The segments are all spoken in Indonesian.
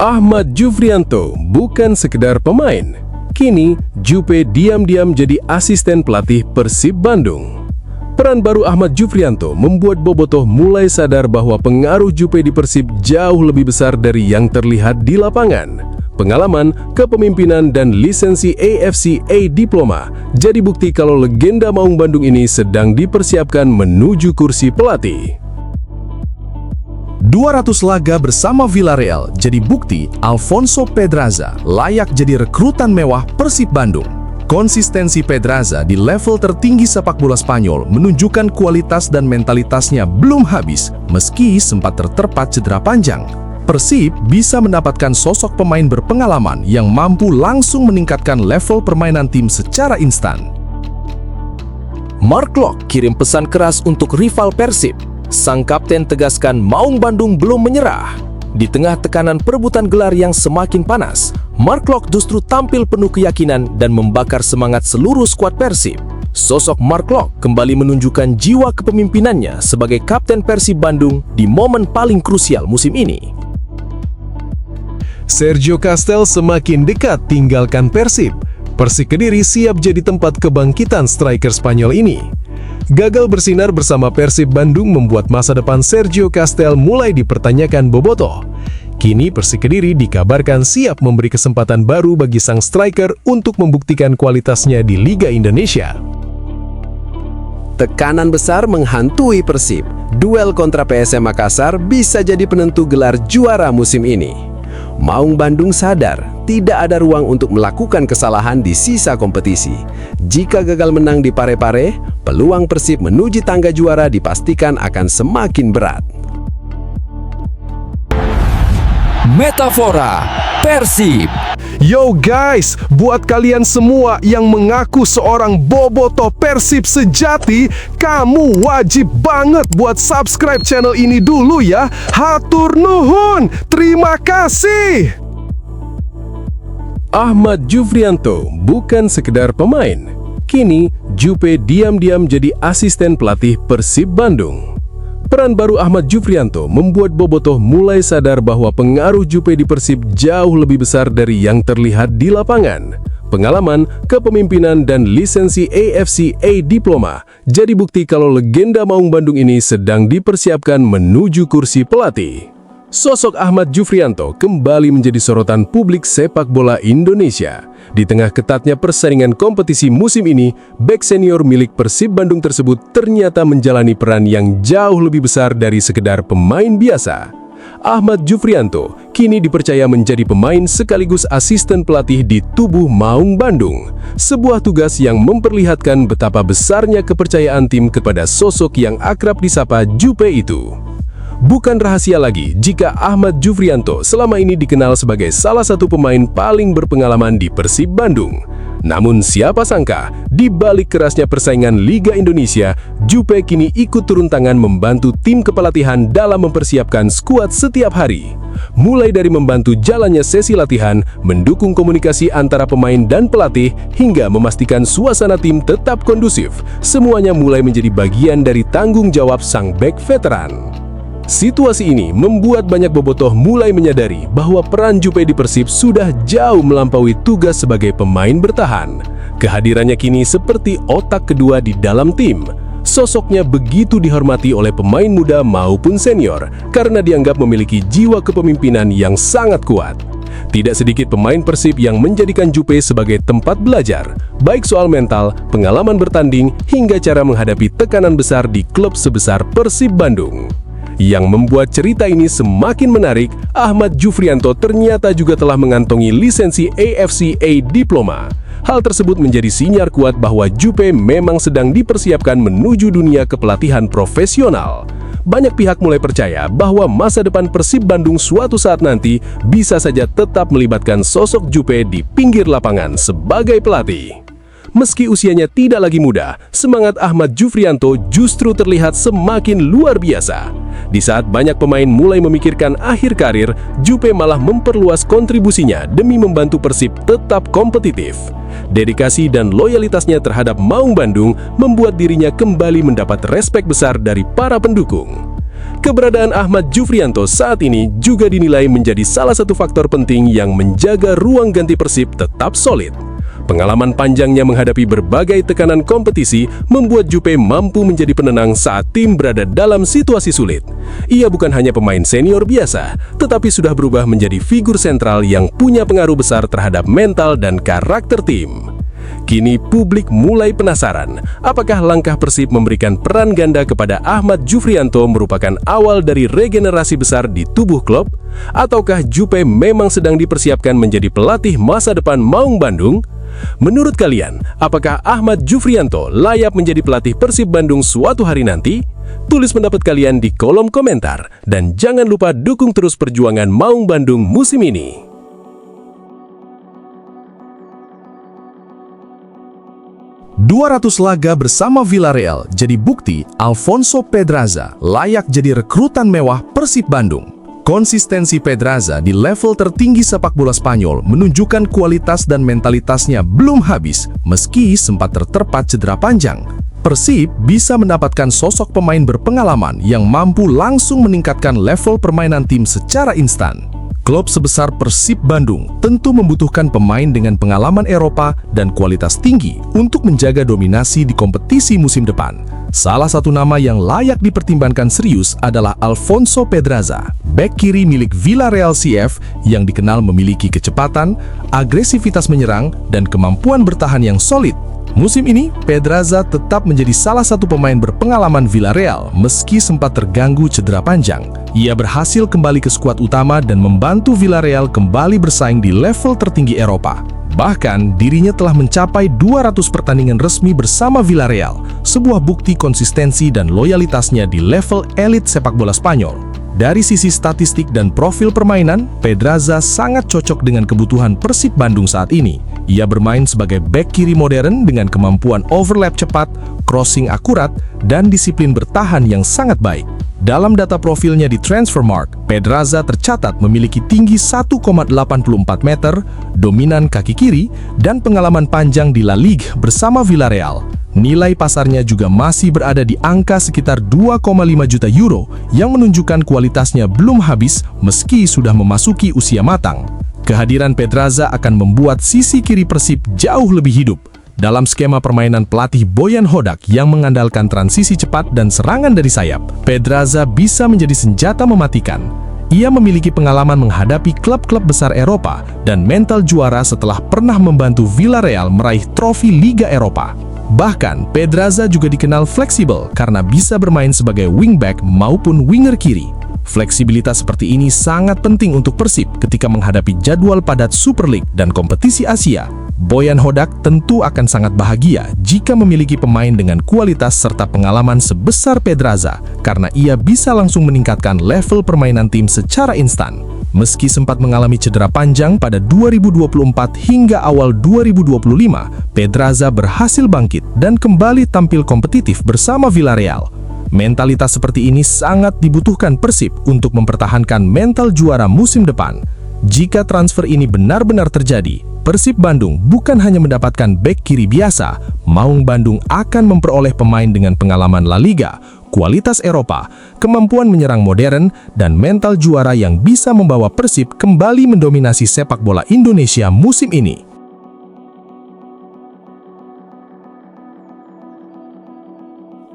Ahmad Jufrianto bukan sekedar pemain. Kini, Jupe diam-diam jadi asisten pelatih Persib Bandung. Peran baru Ahmad Jufrianto membuat bobotoh mulai sadar bahwa pengaruh Jupe di Persib jauh lebih besar dari yang terlihat di lapangan. Pengalaman, kepemimpinan, dan lisensi AFC A Diploma jadi bukti kalau legenda Maung Bandung ini sedang dipersiapkan menuju kursi pelatih. 200 laga bersama Villarreal jadi bukti Alfonso Pedraza layak jadi rekrutan mewah Persib Bandung. Konsistensi Pedraza di level tertinggi sepak bola Spanyol menunjukkan kualitas dan mentalitasnya belum habis meski sempat terterpa cedera panjang. Persib bisa mendapatkan sosok pemain berpengalaman yang mampu langsung meningkatkan level permainan tim secara instan. Mark Locke kirim pesan keras untuk rival Persib. Sang kapten tegaskan Maung Bandung belum menyerah. Di tengah tekanan perebutan gelar yang semakin panas, Mark Locke justru tampil penuh keyakinan dan membakar semangat seluruh skuad Persib. Sosok Mark Locke kembali menunjukkan jiwa kepemimpinannya sebagai kapten Persib Bandung di momen paling krusial musim ini. Sergio Castel semakin dekat tinggalkan Persib. Persik Kediri siap jadi tempat kebangkitan striker Spanyol ini. Gagal bersinar bersama Persib Bandung membuat masa depan Sergio Castel mulai dipertanyakan bobotoh. Kini Persik Kediri dikabarkan siap memberi kesempatan baru bagi sang striker untuk membuktikan kualitasnya di Liga Indonesia. Tekanan besar menghantui Persib. Duel kontra PSM Makassar bisa jadi penentu gelar juara musim ini. Maung Bandung sadar tidak ada ruang untuk melakukan kesalahan di sisa kompetisi. Jika gagal menang di Pare-Pare, peluang Persib menuju tangga juara dipastikan akan semakin berat. Metafora Persib. Yo guys, buat kalian semua yang mengaku seorang bobotoh Persib sejati, kamu wajib banget buat subscribe channel ini dulu ya. Hatur nuhun, terima kasih. Ahmad Jufrianto bukan sekedar pemain. Kini, Jupe diam-diam jadi asisten pelatih Persib Bandung. Peran baru Ahmad Jufrianto membuat bobotoh mulai sadar bahwa pengaruh Jupe di Persib jauh lebih besar dari yang terlihat di lapangan. Pengalaman, kepemimpinan, dan lisensi AFC A Diploma jadi bukti kalau legenda Maung Bandung ini sedang dipersiapkan menuju kursi pelatih. Sosok Ahmad Jufrianto kembali menjadi sorotan publik sepak bola Indonesia. Di tengah ketatnya persaingan kompetisi musim ini, bek senior milik Persib Bandung tersebut ternyata menjalani peran yang jauh lebih besar dari sekedar pemain biasa. Ahmad Jufrianto kini dipercaya menjadi pemain sekaligus asisten pelatih di tubuh Maung Bandung. Sebuah tugas yang memperlihatkan betapa besarnya kepercayaan tim kepada sosok yang akrab disapa Jupe itu. Bukan rahasia lagi jika Ahmad Jufrianto selama ini dikenal sebagai salah satu pemain paling berpengalaman di Persib Bandung. Namun siapa sangka, di balik kerasnya persaingan Liga Indonesia, Jupe kini ikut turun tangan membantu tim kepelatihan dalam mempersiapkan skuad setiap hari. Mulai dari membantu jalannya sesi latihan, mendukung komunikasi antara pemain dan pelatih, hingga memastikan suasana tim tetap kondusif, semuanya mulai menjadi bagian dari tanggung jawab sang bek veteran. Situasi ini membuat banyak bobotoh mulai menyadari bahwa peran Jupe di Persib sudah jauh melampaui tugas sebagai pemain bertahan. Kehadirannya kini seperti otak kedua di dalam tim. Sosoknya begitu dihormati oleh pemain muda maupun senior karena dianggap memiliki jiwa kepemimpinan yang sangat kuat. Tidak sedikit pemain Persib yang menjadikan Jupe sebagai tempat belajar, baik soal mental, pengalaman bertanding, hingga cara menghadapi tekanan besar di klub sebesar Persib Bandung. Yang membuat cerita ini semakin menarik, Ahmad Jufrianto ternyata juga telah mengantongi lisensi AFC A Diploma. Hal tersebut menjadi sinyal kuat bahwa Jupe memang sedang dipersiapkan menuju dunia kepelatihan profesional. Banyak pihak mulai percaya bahwa masa depan Persib Bandung suatu saat nanti bisa saja tetap melibatkan sosok Jupe di pinggir lapangan sebagai pelatih. Meski usianya tidak lagi muda, semangat Ahmad Jufrianto justru terlihat semakin luar biasa. Di saat banyak pemain mulai memikirkan akhir karir, Jupe malah memperluas kontribusinya demi membantu Persib tetap kompetitif. Dedikasi dan loyalitasnya terhadap Maung Bandung membuat dirinya kembali mendapat respek besar dari para pendukung. Keberadaan Ahmad Jufrianto saat ini juga dinilai menjadi salah satu faktor penting yang menjaga ruang ganti Persib tetap solid. Pengalaman panjangnya menghadapi berbagai tekanan kompetisi membuat Jupe mampu menjadi penenang saat tim berada dalam situasi sulit. Ia bukan hanya pemain senior biasa, tetapi sudah berubah menjadi figur sentral yang punya pengaruh besar terhadap mental dan karakter tim. Kini publik mulai penasaran, apakah langkah Persib memberikan peran ganda kepada Ahmad Jufrianto merupakan awal dari regenerasi besar di tubuh klub? Ataukah Jupe memang sedang dipersiapkan menjadi pelatih masa depan Maung Bandung? Menurut kalian, apakah Ahmad Jufrianto layak menjadi pelatih Persib Bandung suatu hari nanti? Tulis pendapat kalian di kolom komentar, dan jangan lupa dukung terus perjuangan Maung Bandung musim ini. 200 laga bersama Villarreal jadi bukti Alfonso Pedraza layak jadi rekrutan mewah Persib Bandung. Konsistensi Pedraza di level tertinggi sepak bola Spanyol menunjukkan kualitas dan mentalitasnya belum habis meski sempat terterpa cedera panjang. Persib bisa mendapatkan sosok pemain berpengalaman yang mampu langsung meningkatkan level permainan tim secara instan. Klub sebesar Persib Bandung tentu membutuhkan pemain dengan pengalaman Eropa dan kualitas tinggi untuk menjaga dominasi di kompetisi musim depan. Salah satu nama yang layak dipertimbangkan serius adalah Alfonso Pedraza, bek kiri milik Villarreal CF yang dikenal memiliki kecepatan, agresivitas menyerang, dan kemampuan bertahan yang solid. Musim ini, Pedraza tetap menjadi salah satu pemain berpengalaman Villarreal meski sempat terganggu cedera panjang. Ia berhasil kembali ke skuad utama dan membantu Villarreal kembali bersaing di level tertinggi Eropa. Bahkan, dirinya telah mencapai 200 pertandingan resmi bersama Villarreal, sebuah bukti konsistensi dan loyalitasnya di level elit sepak bola Spanyol. Dari sisi statistik dan profil permainan, Pedraza sangat cocok dengan kebutuhan Persib Bandung saat ini. Ia bermain sebagai bek kiri modern dengan kemampuan overlap cepat, crossing akurat, dan disiplin bertahan yang sangat baik. Dalam data profilnya di Transfermarkt, Pedraza tercatat memiliki tinggi 1,84 meter, dominan kaki kiri, dan pengalaman panjang di La Liga bersama Villarreal. Nilai pasarnya juga masih berada di angka sekitar 2,5 juta euro yang menunjukkan kualitasnya belum habis meski sudah memasuki usia matang. Kehadiran Pedraza akan membuat sisi kiri Persib jauh lebih hidup. Dalam skema permainan pelatih Boyan Hodak yang mengandalkan transisi cepat dan serangan dari sayap, Pedraza bisa menjadi senjata mematikan. Ia memiliki pengalaman menghadapi klub-klub besar Eropa dan mental juara setelah pernah membantu Villarreal meraih trofi Liga Eropa. Bahkan, Pedraza juga dikenal fleksibel karena bisa bermain sebagai wingback maupun winger kiri. Fleksibilitas seperti ini sangat penting untuk Persib ketika menghadapi jadwal padat Super League dan kompetisi Asia. Boyan Hodak tentu akan sangat bahagia jika memiliki pemain dengan kualitas serta pengalaman sebesar Pedraza, karena ia bisa langsung meningkatkan level permainan tim secara instan. Meski sempat mengalami cedera panjang pada 2024 hingga awal 2025, Pedraza berhasil bangkit dan kembali tampil kompetitif bersama Villarreal. Mentalitas seperti ini sangat dibutuhkan Persib untuk mempertahankan mental juara musim depan. Jika transfer ini benar-benar terjadi, Persib Bandung bukan hanya mendapatkan bek kiri biasa, Maung Bandung akan memperoleh pemain dengan pengalaman La Liga, kualitas Eropa, kemampuan menyerang modern, dan mental juara yang bisa membawa Persib kembali mendominasi sepak bola Indonesia musim ini.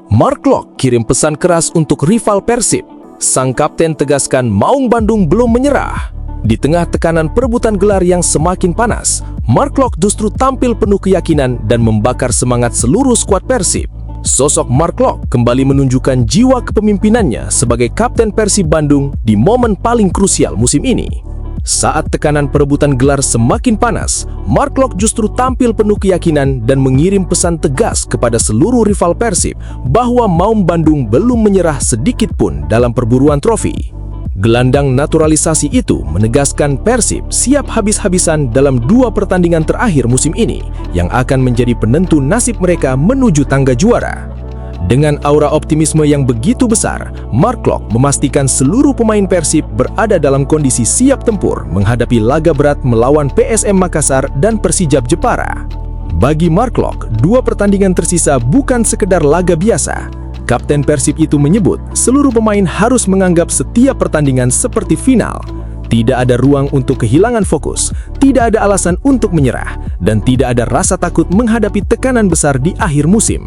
Mark Locke kirim pesan keras untuk rival Persib. Sang kapten tegaskan Maung Bandung belum menyerah. Di tengah tekanan perebutan gelar yang semakin panas, Mark Locke justru tampil penuh keyakinan dan membakar semangat seluruh skuad Persib. Sosok Mark Locke kembali menunjukkan jiwa kepemimpinannya sebagai kapten Persib Bandung di momen paling krusial musim ini. Saat tekanan perebutan gelar semakin panas, Mark Locke justru tampil penuh keyakinan dan mengirim pesan tegas kepada seluruh rival Persib bahwa Maung Bandung belum menyerah sedikit pun dalam perburuan trofi. Gelandang naturalisasi itu menegaskan Persib siap habis-habisan dalam 2 pertandingan terakhir musim ini yang akan menjadi penentu nasib mereka menuju tangga juara. Dengan aura optimisme yang begitu besar, Mark Locke memastikan seluruh pemain Persib berada dalam kondisi siap tempur menghadapi laga berat melawan PSM Makassar dan Persijap Jepara. Bagi Mark Locke, 2 pertandingan tersisa bukan sekedar laga biasa. Kapten Persib itu menyebut seluruh pemain harus menganggap setiap pertandingan seperti final. Tidak ada ruang untuk kehilangan fokus, tidak ada alasan untuk menyerah, dan tidak ada rasa takut menghadapi tekanan besar di akhir musim.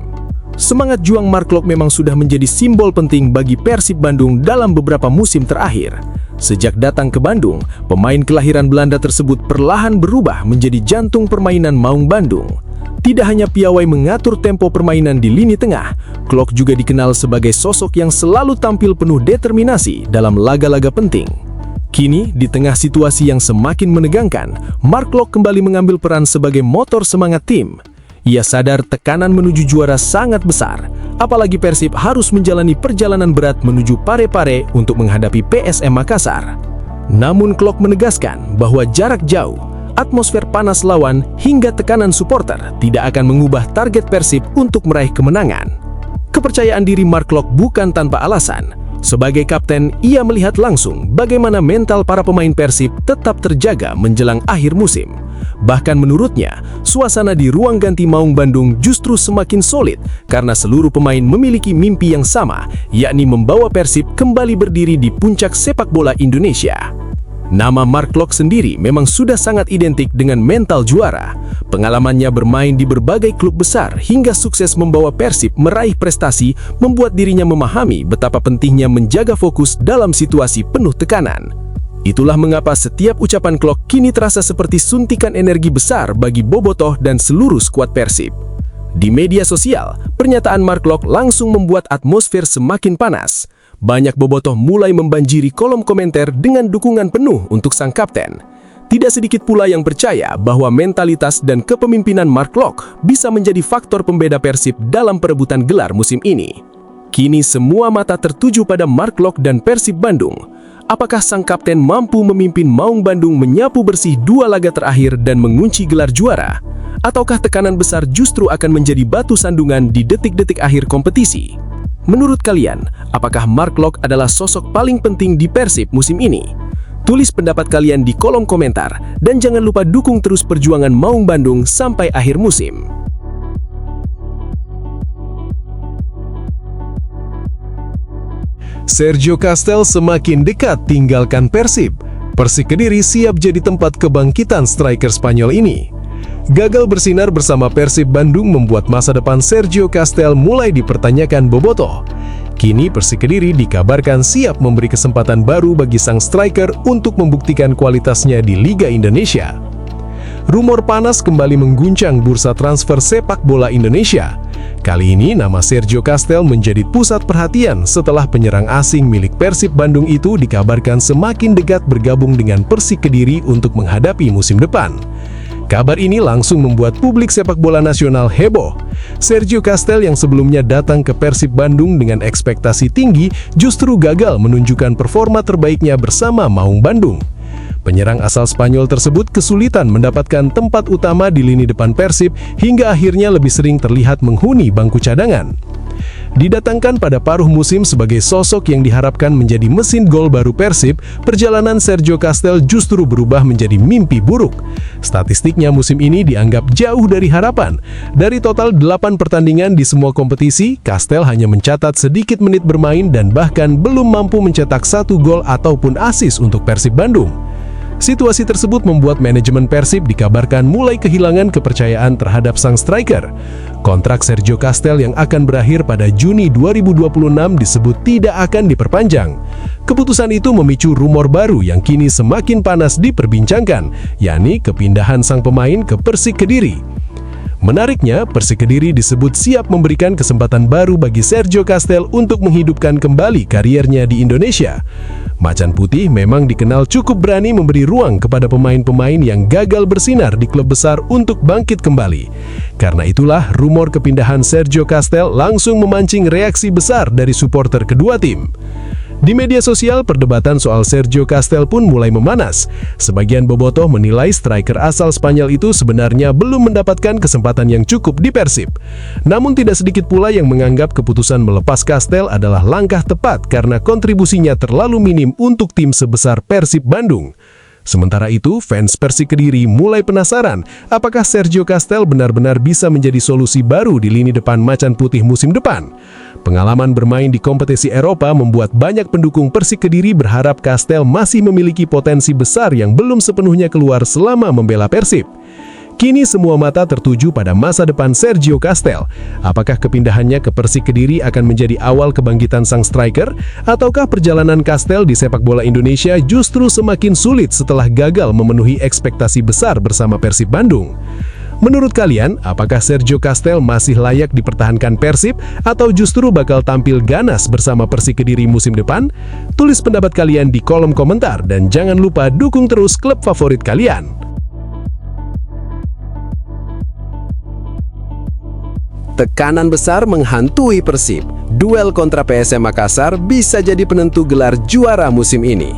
Semangat juang Mark Klok memang sudah menjadi simbol penting bagi Persib Bandung dalam beberapa musim terakhir. Sejak datang ke Bandung, pemain kelahiran Belanda tersebut perlahan berubah menjadi jantung permainan Maung Bandung. Tidak hanya piawai mengatur tempo permainan di lini tengah, Klok juga dikenal sebagai sosok yang selalu tampil penuh determinasi dalam laga-laga penting. Kini, di tengah situasi yang semakin menegangkan, Mark Klok kembali mengambil peran sebagai motor semangat tim. Ia sadar tekanan menuju juara sangat besar, apalagi Persib harus menjalani perjalanan berat menuju Parepare untuk menghadapi PSM Makassar. Namun Klok menegaskan bahwa jarak jauh, atmosfer panas lawan, hingga tekanan supporter tidak akan mengubah target Persib untuk meraih kemenangan. Kepercayaan diri Mark Klok bukan tanpa alasan. Sebagai kapten, ia melihat langsung bagaimana mental para pemain Persib tetap terjaga menjelang akhir musim. Bahkan menurutnya, suasana di ruang ganti Maung Bandung justru semakin solid karena seluruh pemain memiliki mimpi yang sama, yakni membawa Persib kembali berdiri di puncak sepak bola Indonesia. Nama Mark Klok sendiri memang sudah sangat identik dengan mental juara. Pengalamannya bermain di berbagai klub besar hingga sukses membawa Persib meraih prestasi membuat dirinya memahami betapa pentingnya menjaga fokus dalam situasi penuh tekanan. Itulah mengapa setiap ucapan Klok kini terasa seperti suntikan energi besar bagi Bobotoh dan seluruh skuad Persib. Di media sosial, pernyataan Mark Klok langsung membuat atmosfer semakin panas. Banyak bobotoh mulai membanjiri kolom komentar dengan dukungan penuh untuk sang kapten. Tidak sedikit pula yang percaya bahwa mentalitas dan kepemimpinan Mark Klok bisa menjadi faktor pembeda Persib dalam perebutan gelar musim ini. Kini semua mata tertuju pada Mark Klok dan Persib Bandung. Apakah sang kapten mampu memimpin Maung Bandung menyapu bersih 2 laga terakhir dan mengunci gelar juara? Ataukah tekanan besar justru akan menjadi batu sandungan di detik-detik akhir kompetisi? Menurut kalian, apakah Mark Klok adalah sosok paling penting di Persib musim ini? Tulis pendapat kalian di kolom komentar, dan jangan lupa dukung terus perjuangan Maung Bandung sampai akhir musim. Sergio Castel semakin dekat tinggalkan Persib. Persik Kediri siap jadi tempat kebangkitan striker Spanyol ini. Gagal bersinar bersama Persib Bandung membuat masa depan Sergio Castel mulai dipertanyakan bobotoh. Kini Persik Kediri dikabarkan siap memberi kesempatan baru bagi sang striker untuk membuktikan kualitasnya di Liga Indonesia. Rumor panas kembali mengguncang bursa transfer sepak bola Indonesia. Kali ini nama Sergio Castel menjadi pusat perhatian setelah penyerang asing milik Persib Bandung itu dikabarkan semakin dekat bergabung dengan Persik Kediri untuk menghadapi musim depan. Kabar ini langsung membuat publik sepak bola nasional heboh. Sergio Castel yang sebelumnya datang ke Persib Bandung dengan ekspektasi tinggi justru gagal menunjukkan performa terbaiknya bersama Maung Bandung. Penyerang asal Spanyol tersebut kesulitan mendapatkan tempat utama di lini depan Persib hingga akhirnya lebih sering terlihat menghuni bangku cadangan. Didatangkan pada paruh musim sebagai sosok yang diharapkan menjadi mesin gol baru Persib, perjalanan Sergio Castel justru berubah menjadi mimpi buruk. Statistiknya musim ini dianggap jauh dari harapan. Dari total 8 pertandingan di semua kompetisi, Castel hanya mencatat sedikit menit bermain dan bahkan belum mampu mencetak 1 gol ataupun assist untuk Persib Bandung. Situasi tersebut membuat manajemen Persib dikabarkan mulai kehilangan kepercayaan terhadap sang striker. Kontrak Sergio Castel yang akan berakhir pada Juni 2026 disebut tidak akan diperpanjang. Keputusan itu memicu rumor baru yang kini semakin panas diperbincangkan, yakni kepindahan sang pemain ke Persik Kediri. Menariknya, Persik Kediri disebut siap memberikan kesempatan baru bagi Sergio Castel untuk menghidupkan kembali kariernya di Indonesia. Macan Putih memang dikenal cukup berani memberi ruang kepada pemain-pemain yang gagal bersinar di klub besar untuk bangkit kembali. Karena itulah, rumor kepindahan Sergio Castel langsung memancing reaksi besar dari supporter kedua tim. Di media sosial, perdebatan soal Sergio Castel pun mulai memanas. Sebagian bobotoh menilai striker asal Spanyol itu sebenarnya belum mendapatkan kesempatan yang cukup di Persib. Namun tidak sedikit pula yang menganggap keputusan melepas Castel adalah langkah tepat karena kontribusinya terlalu minim untuk tim sebesar Persib Bandung. Sementara itu, fans Persik Kediri mulai penasaran apakah Sergio Castel benar-benar bisa menjadi solusi baru di lini depan Macan Putih musim depan. Pengalaman bermain di kompetisi Eropa membuat banyak pendukung Persik Kediri berharap Castel masih memiliki potensi besar yang belum sepenuhnya keluar selama membela Persib. Kini semua mata tertuju pada masa depan Sergio Castel. Apakah kepindahannya ke Persik Kediri akan menjadi awal kebangkitan sang striker? Ataukah perjalanan Castel di sepak bola Indonesia justru semakin sulit setelah gagal memenuhi ekspektasi besar bersama Persib Bandung? Menurut kalian, apakah Sergio Castel masih layak dipertahankan Persib atau justru bakal tampil ganas bersama Persik Kediri musim depan? Tulis pendapat kalian di kolom komentar dan jangan lupa dukung terus klub favorit kalian. Tekanan besar menghantui Persib. Duel kontra PSM Makassar bisa jadi penentu gelar juara musim ini.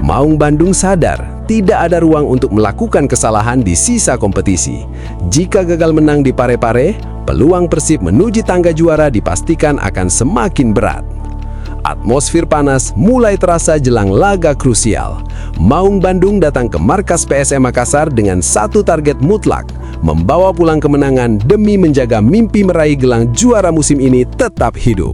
Maung Bandung sadar tidak ada ruang untuk melakukan kesalahan di sisa kompetisi. Jika gagal menang di Parepare, peluang Persib menuju tangga juara dipastikan akan semakin berat. Atmosfer panas mulai terasa jelang laga krusial. Maung Bandung datang ke markas PSM Makassar dengan satu target mutlak, membawa pulang kemenangan demi menjaga mimpi meraih gelang juara musim ini tetap hidup.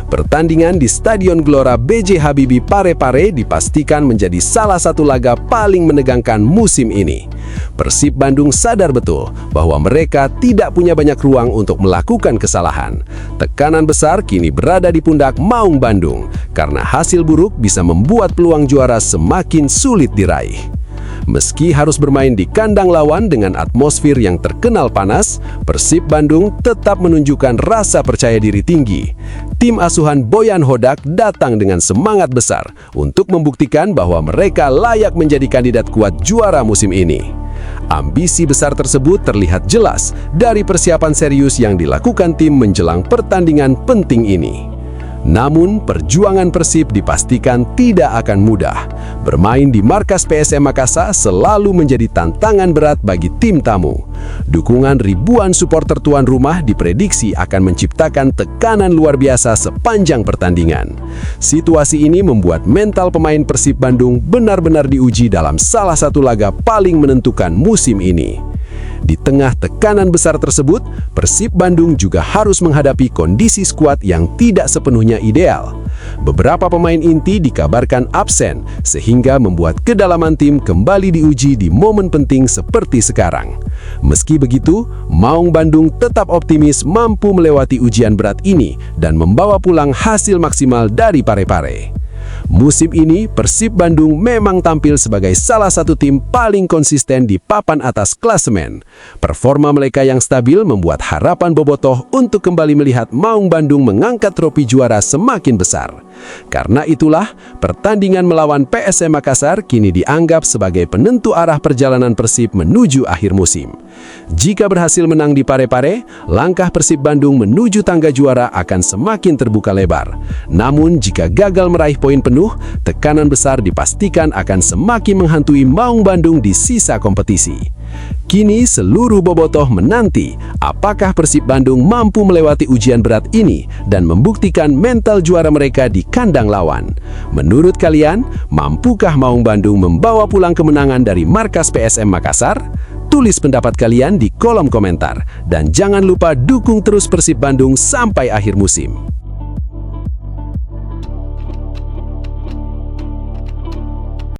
Pertandingan di Stadion Gelora B.J. Habibie Parepare dipastikan menjadi salah satu laga paling menegangkan musim ini. Persib Bandung sadar betul bahwa mereka tidak punya banyak ruang untuk melakukan kesalahan. Tekanan besar kini berada di pundak Maung Bandung, karena hasil buruk bisa membuat peluang juara semakin sulit diraih. Meski harus bermain di kandang lawan dengan atmosfer yang terkenal panas, Persib Bandung tetap menunjukkan rasa percaya diri tinggi. Tim asuhan Boyan Hodak datang dengan semangat besar untuk membuktikan bahwa mereka layak menjadi kandidat kuat juara musim ini. Ambisi besar tersebut terlihat jelas dari persiapan serius yang dilakukan tim menjelang pertandingan penting ini. Namun, perjuangan Persib dipastikan tidak akan mudah. Bermain di markas PSM Makassar selalu menjadi tantangan berat bagi tim tamu. Dukungan ribuan supporter tuan rumah diprediksi akan menciptakan tekanan luar biasa sepanjang pertandingan. Situasi ini membuat mental pemain Persib Bandung benar-benar diuji dalam salah satu laga paling menentukan musim ini. Di tengah tekanan besar tersebut, Persib Bandung juga harus menghadapi kondisi skuad yang tidak sepenuhnya ideal. Beberapa pemain inti dikabarkan absen, sehingga membuat kedalaman tim kembali diuji di momen penting seperti sekarang. Meski begitu, Maung Bandung tetap optimis mampu melewati ujian berat ini dan membawa pulang hasil maksimal dari Parepare. Musim ini, Persib Bandung memang tampil sebagai salah satu tim paling konsisten di papan atas klasemen. Performa mereka yang stabil membuat harapan bobotoh untuk kembali melihat Maung Bandung mengangkat trofi juara semakin besar. Karena itulah, pertandingan melawan PSM Makassar kini dianggap sebagai penentu arah perjalanan Persib menuju akhir musim. Jika berhasil menang di Parepare, langkah Persib Bandung menuju tangga juara akan semakin terbuka lebar. Namun, jika gagal meraih poin penuh, tekanan besar dipastikan akan semakin menghantui Maung Bandung di sisa kompetisi. Kini seluruh bobotoh menanti apakah Persib Bandung mampu melewati ujian berat ini dan membuktikan mental juara mereka di kandang lawan. Menurut kalian, mampukah Maung Bandung membawa pulang kemenangan dari markas PSM Makassar? Tulis pendapat kalian di kolom komentar dan jangan lupa dukung terus Persib Bandung sampai akhir musim.